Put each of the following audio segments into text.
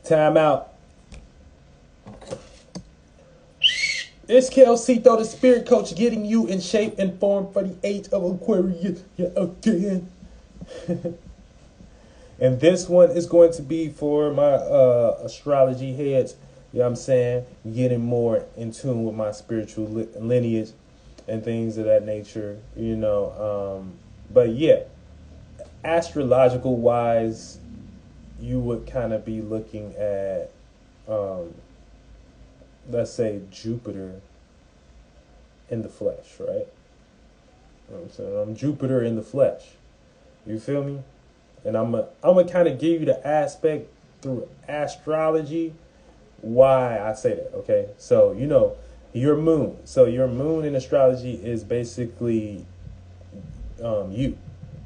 Time out. It's Ceito, the spirit coach, getting you in shape and form for the age of Aquarius. Yeah, again. And this one is going to be for my astrology heads. You know what I'm saying? Getting more in tune with my spiritual lineage and things of that nature, you know. But yeah, astrological wise, you would kind of be looking at, let's say, Jupiter in the flesh, right? You know what I'm saying? I'm Jupiter in the flesh. You feel me? And I'm gonna kind of give you the aspect through astrology why I say that. Okay, so you know your moon. So your moon in astrology is basically you.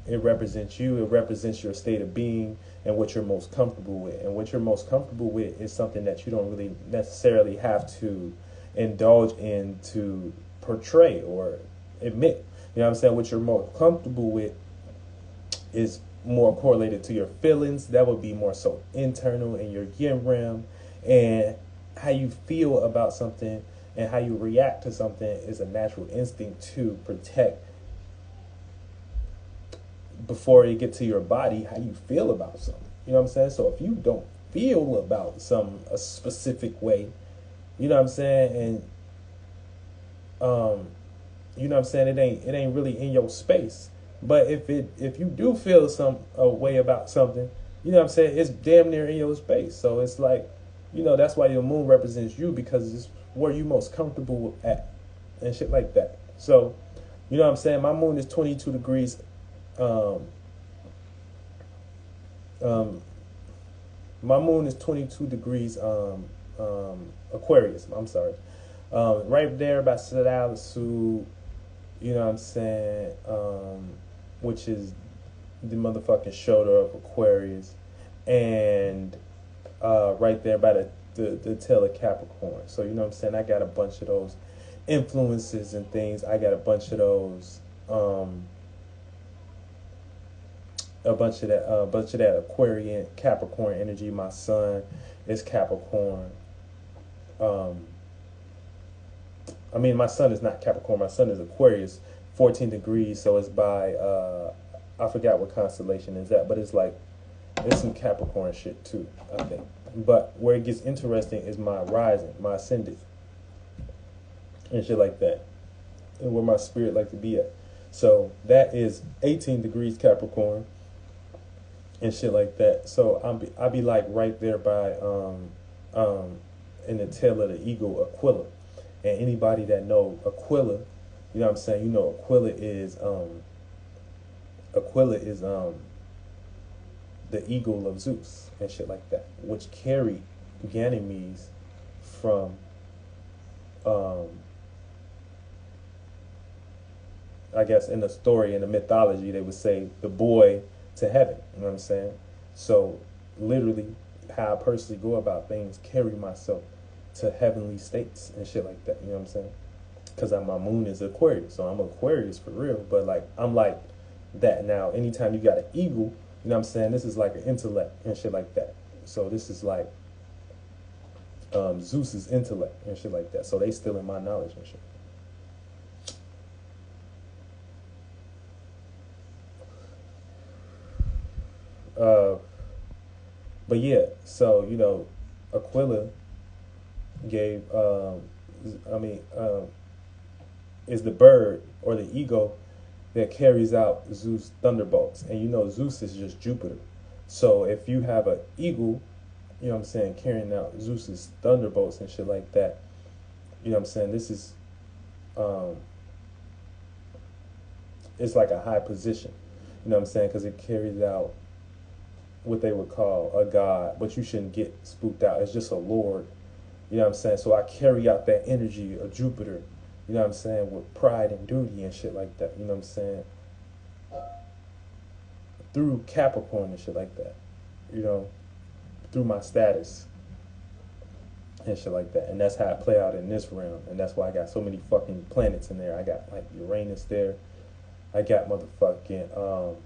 It represents you. It represents your state of being and what you're most comfortable with. And what you're most comfortable with is something that you don't really necessarily have to indulge in to portray or admit. You know what I'm saying? What you're most comfortable with is more correlated to your feelings. That would be more so internal in your yin realm, and how you feel about something and how you react to something is a natural instinct to protect before you get to your body. How you feel about something, you know what I'm saying? So if you don't feel about a specific way, you know what I'm saying, and you know what I'm saying, it ain't really in your space. But if you do feel a way about something, you know what I'm saying, it's damn near in your space. So it's like, you know, that's why your moon represents you, because it's where you most comfortable at and shit like that. So, you know what I'm saying, my moon is 22 degrees my moon is 22 degrees Aquarius, I'm sorry. Right there by Ceito, you know what I'm saying, which is the motherfucking shoulder of Aquarius, and right there by the tail of Capricorn. So you know what I'm saying, I got a bunch of those influences and things. I got a bunch of those a bunch of that Aquarian Capricorn energy. My sun is Capricorn. I mean, my sun is not Capricorn. My sun is Aquarius, 14 degrees. So it's by, I forgot what constellation is that, but it's like, there's some Capricorn shit too, I think. But where it gets interesting is my rising, my ascendant, and shit like that, and where my spirit like to be at. So that is 18 degrees Capricorn and shit like that. So I'll be like right there by, in the tail of the eagle, Aquila. And anybody that know Aquila, you know what I'm saying, you know Aquila is the eagle of Zeus and shit like that, which carried Ganymedes from I guess in the story, in the mythology, they would say the boy to heaven, you know what I'm saying? So literally how I personally go about things, carry myself to heavenly states and shit like that, you know what I'm saying? Because my moon is Aquarius, so I'm Aquarius for real. But like, I'm like that now. Anytime you got an eagle, you know what I'm saying, this is like an intellect and shit like that. So this is like Zeus's intellect and shit like that. So they still in my knowledge and shit. But yeah, so you know, Aquila gave is the bird or the eagle that carries out Zeus' thunderbolts. And you know Zeus is just Jupiter. So if you have an eagle, you know what I'm saying, carrying out Zeus' thunderbolts and shit like that, you know what I'm saying, this is it's like a high position, you know what I'm saying, because it carries out what they would call a god, but you shouldn't get spooked out. It's just a lord, you know what I'm saying? So I carry out that energy of Jupiter, you know what I'm saying, with pride and duty and shit like that, you know what I'm saying, through Capricorn and shit like that, you know, through my status and shit like that. And that's how I play out in this realm. And that's why I got so many fucking planets in there. I got like Uranus there. I got motherfucking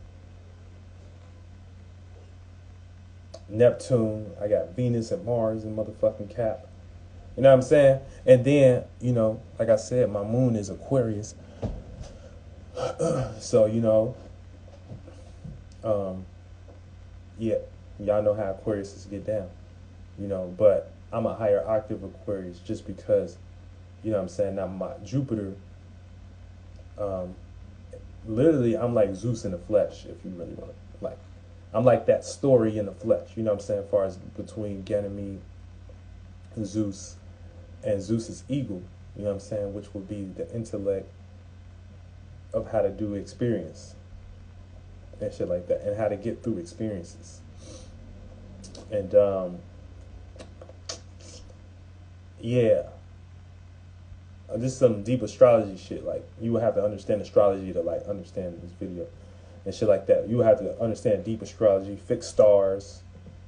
Neptune. I got Venus and Mars and motherfucking Cap. You know what I'm saying? And then, like I said, my moon is Aquarius. So, yeah, y'all know how Aquarius get down, but I'm a higher octave Aquarius just because, what I'm saying? Now my Jupiter, literally I'm like Zeus in the flesh, if you really want to, like, I'm like that story in the flesh, you know what I'm saying? As far as between Ganymede, Zeus, and Zeus's eagle, you know what I'm saying? Which would be the intellect of how to do experience and shit like that, and how to get through experiences. And yeah, this is some deep astrology shit. Like, you would have to understand astrology to like understand this video and shit like that. You would have to understand deep astrology, fixed stars,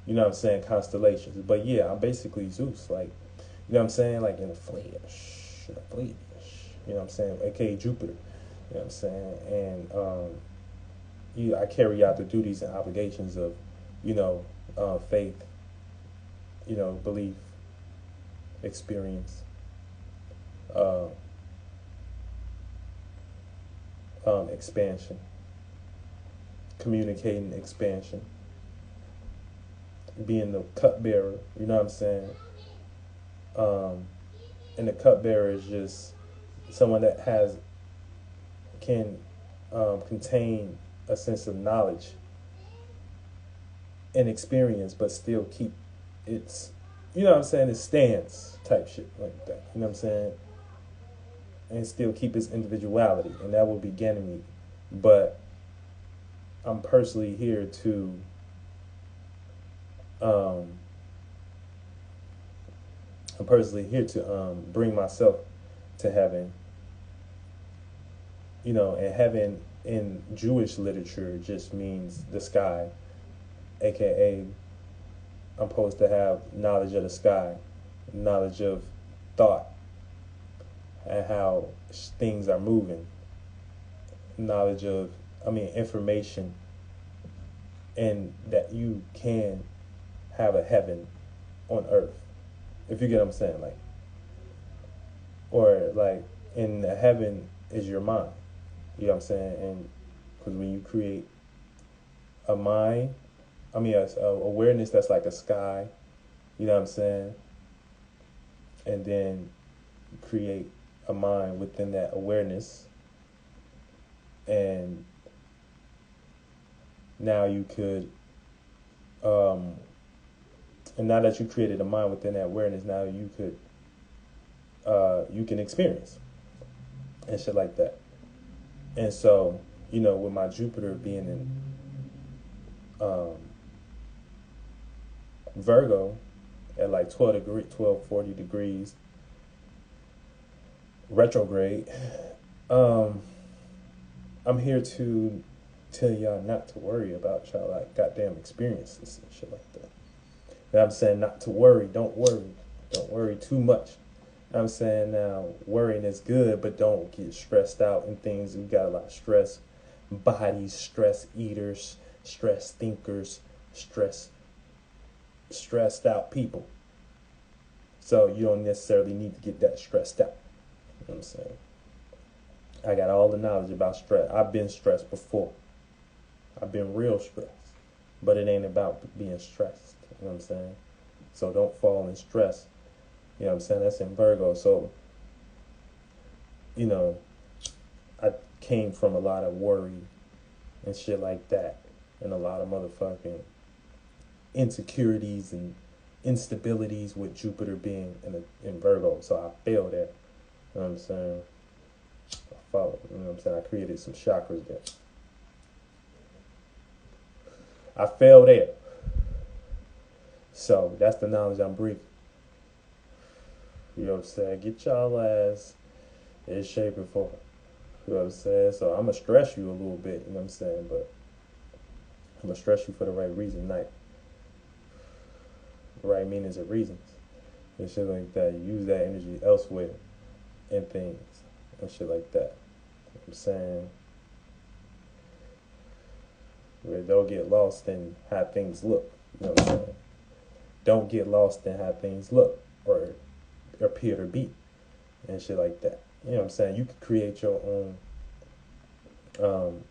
you know what I'm saying, constellations. But yeah, I'm basically Zeus, like, you know what I'm saying, like in the flesh, you know what I'm saying, aka Jupiter, you know what I'm saying, and I carry out the duties and obligations of, faith, belief, experience, expansion, communicating expansion, being the cupbearer, you know what I'm saying? And the cupbearer is just someone that can contain a sense of knowledge and experience, but still keep its, its stance type shit like that, you know what I'm saying? And still keep its individuality, and that will be Ganymede. But I'm personally here to bring myself to heaven, and heaven in Jewish literature just means the sky, aka I'm supposed to have knowledge of the sky, knowledge of thought and how things are moving, information, and that you can have a heaven on earth, if you get what I'm saying, like, or like in the heaven is your mind, you know what I'm saying, and because when you create a mind, awareness that's like a sky, you know what I'm saying, and then create a mind within that awareness, and now you could and now that you created a mind within that awareness, now you can experience and shit like that. And so, with my Jupiter being in Virgo at like 1240 degrees retrograde, I'm here to tell y'all not to worry about y'all like goddamn experiences and shit like that. You know what I'm saying? Not to worry. Don't worry too much. You know what I'm saying? Now, worrying is good, but don't get stressed out in things. We got a lot of stress bodies, stress eaters, stress thinkers, stressed out people. So you don't necessarily need to get that stressed out. You know what I'm saying? I got all the knowledge about stress. I've been stressed before. I've been real stressed. But it ain't about being stressed. You know what I'm saying? So don't fall in stress. You know what I'm saying? That's in Virgo. So, I came from a lot of worry and shit like that. And a lot of motherfucking insecurities and instabilities with Jupiter being in Virgo. So I failed there. You know what I'm saying? I followed. You know what I'm saying? I created some chakras there. I failed there. So that's the knowledge I'm bringing. You know what I'm saying? Get y'all ass in shape and form. You know what I'm saying? So I'm going to stress you a little bit, you know what I'm saying? But I'm going to stress you for the right reason, like the right meanings and reasons. And shit like that. Use that energy elsewhere in things and shit like that. You know what I'm saying? Where don't get lost in how things look. You know what I'm saying? Don't get lost in how things look or appear to be and shit like that. You know what I'm saying? You can create your own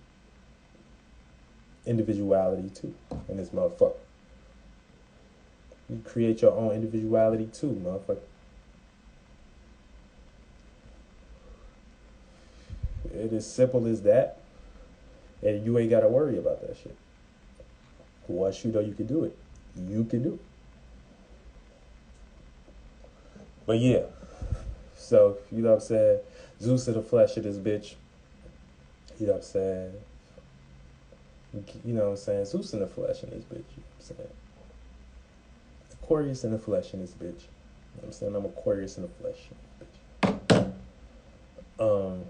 individuality too in this motherfucker. You create your own individuality too, motherfucker. It is simple as that. And you ain't gotta worry about that shit. Once you know you can do it, you can do it. But yeah. So, you know what I'm saying? Zeus in the flesh of this bitch. You know what I'm saying? You know what I'm saying? Zeus in the flesh in this bitch. You know what I'm saying? Aquarius in the flesh in this bitch. You know what I'm saying? I'm Aquarius in the flesh in this bitch.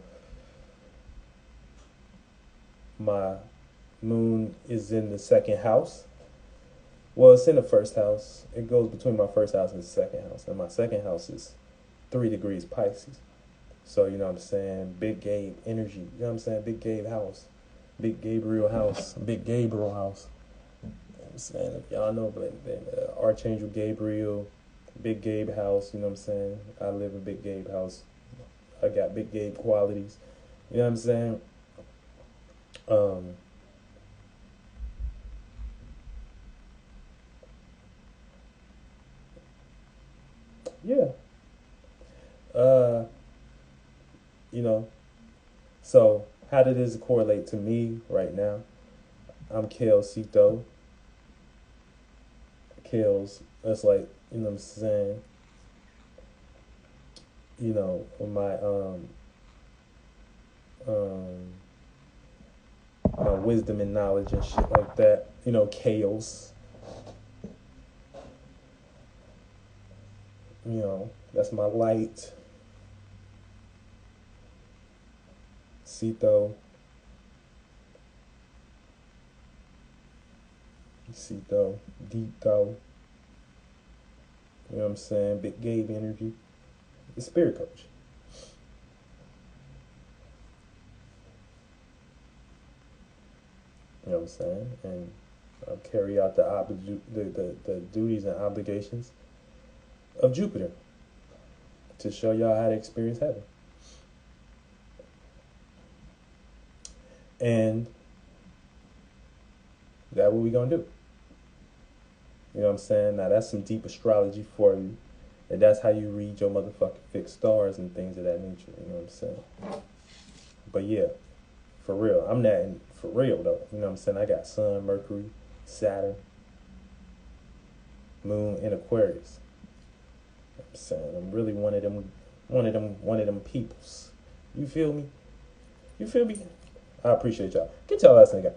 My moon is in the second house. Well, it's in the first house. It goes between my first house and the second house. And my second house is 3 degrees Pisces. So, you know what I'm saying? Big Gabe energy. You know what I'm saying? Big Gabe house. Big Gabriel house. Big Gabriel house. You know what I'm saying? If y'all know, but Archangel Gabriel, Big Gabe house. You know what I'm saying? I live in Big Gabe house. I got Big Gabe qualities. You know what I'm saying? Yeah. You know, so how did this correlate to me right now? I'm Calez Ceito. Calez, that's like, you know what I'm saying? You know, my wisdom and knowledge and shit like that. You know, Calez. You know, that's my light. Ceito. Deep though. You know what I'm saying? Big Gabe energy. The spirit coach. You know what I'm saying? And I carry out the duties and obligations of Jupiter to show y'all how to experience heaven. And that's what we gonna do. You know what I'm saying? Now that's some deep astrology for you. And that's how you read your motherfucking fixed stars and things of that nature. You know what I'm saying? But yeah, for real. I'm not for real though. You know what I'm saying? I got Sun, Mercury, Saturn, Moon in Aquarius. You know what I'm saying? I'm really one of them peoples. You feel me? You feel me? I appreciate y'all. Get y'all ass in the guy.